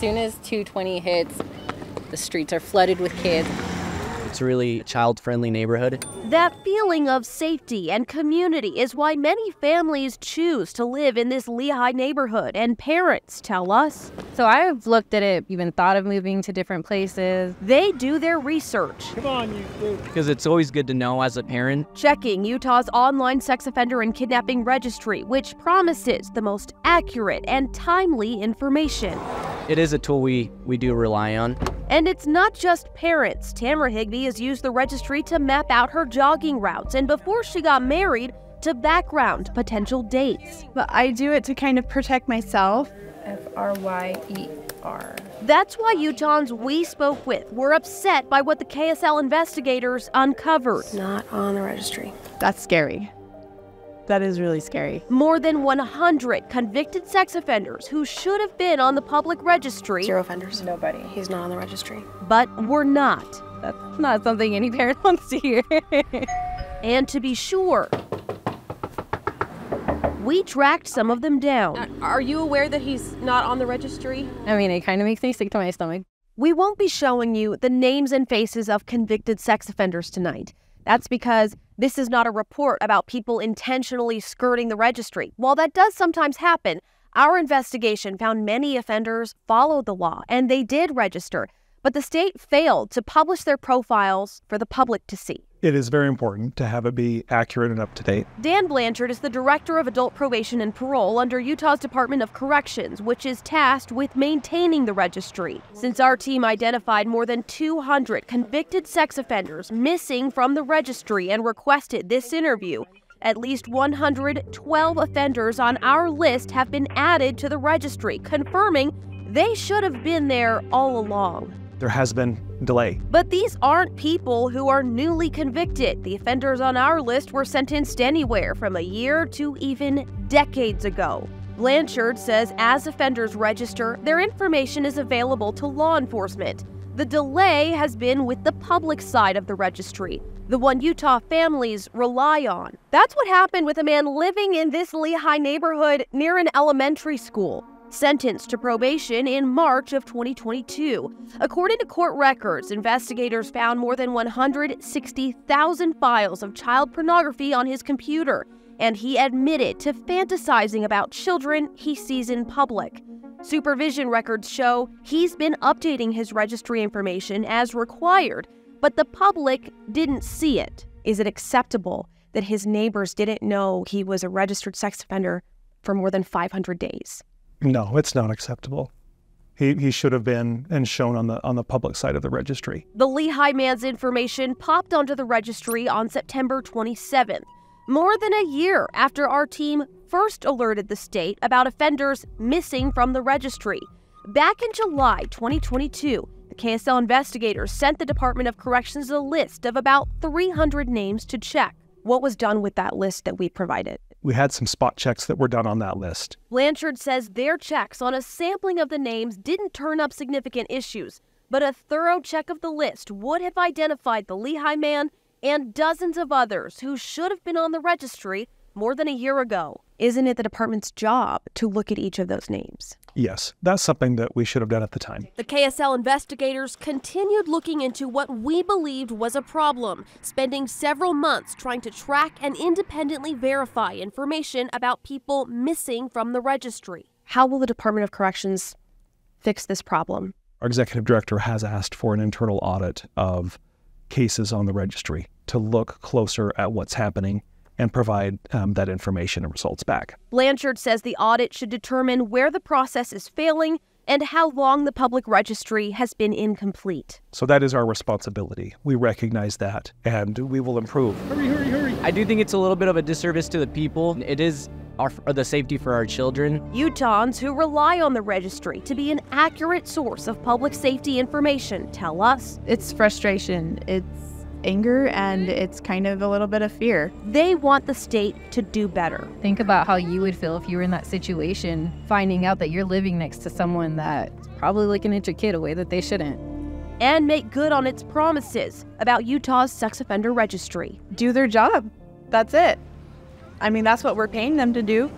soon as 2:20 hits, the streets are flooded with kids. It's a really child-friendly neighborhood. That feeling of safety and community is why many families choose to live in this Lehigh neighborhood, and parents tell us. So I've looked at it, even thought of moving to different places. They do their research. Come on, you two. Because it's always good to know as a parent. Checking Utah's online sex offender and kidnapping registry, which promises the most accurate and timely information. It is a tool we do rely on. And it's not just parents. Tamara Higbee has used the registry to map out her jogging routes, and before she got married, to background potential dates. But I do it to kind of protect myself. Fryer. That's why Utahns we spoke with were upset by what the KSL investigators uncovered. Not on the registry. That's scary. That is really scary. More than 100 convicted sex offenders who should have been on the public registry. 0 offenders. Nobody. He's not on the registry. But were not. That's not something any parent wants to hear. And to be sure, we tracked some of them down. Are you aware that he's not on the registry? I mean, it kind of makes me sick to my stomach. We won't be showing you the names and faces of convicted sex offenders tonight. That's because this is not a report about people intentionally skirting the registry. While that does sometimes happen, our investigation found many offenders followed the law and they did register, but the state failed to publish their profiles for the public to see. It is very important to have it be accurate and up to date. Dan Blanchard is the Director of Adult Probation and Parole under Utah's Department of Corrections, which is tasked with maintaining the registry. Since our team identified more than 200 convicted sex offenders missing from the registry and requested this interview, at least 112 offenders on our list have been added to the registry, confirming they should have been there all along. There has been delay. But these aren't people who are newly convicted. The offenders on our list were sentenced anywhere from a year to even decades ago. Blanchard says as offenders register, their information is available to law enforcement. The delay has been with the public side of the registry, the one Utah families rely on. That's what happened with a man living in this Lehigh neighborhood near an elementary school, sentenced to probation in March of 2022. According to court records, investigators found more than 160,000 files of child pornography on his computer, and he admitted to fantasizing about children he sees in public. Supervision records show he's been updating his registry information as required, but the public didn't see it. Is it acceptable that his neighbors didn't know he was a registered sex offender for more than 500 days? No, it's not acceptable. He should have been and shown on the public side of the registry. The Lehigh man's information popped onto the registry on September 27th, more than a year after our team first alerted the state about offenders missing from the registry. Back in July 2022, the KSL investigators sent the Department of Corrections a list of about 300 names to check. What was done with that list that we provided? We had some spot checks that were done on that list. Blanchard says their checks on a sampling of the names didn't turn up significant issues, but a thorough check of the list would have identified the Lehigh man and dozens of others who should have been on the registry more than a year ago. Isn't it the department's job to look at each of those names? Yes, that's something that we should have done at the time. The KSL investigators continued looking into what we believed was a problem, spending several months trying to track and independently verify information about people missing from the registry. How will the Department of Corrections fix this problem? Our executive director has asked for an internal audit of cases on the registry to look closer at what's happening and provide that information and results back. Blanchard says the audit should determine where the process is failing and how long the public registry has been incomplete. So that is our responsibility. We recognize that, and we will improve. Hurry, hurry, hurry. I do think it's a little bit of a disservice to the people. It is the safety for our children. Utahns who rely on the registry to be an accurate source of public safety information tell us It's frustration. It's anger, and it's kind of a little bit of fear. they want the state to do better. Think about how you would feel if you were in that situation, finding out that you're living next to someone that's probably looking at your kid a way that they shouldn't. And make good on its promises about Utah's sex offender registry. Do their job. That's it. I mean, that's what we're paying them to do.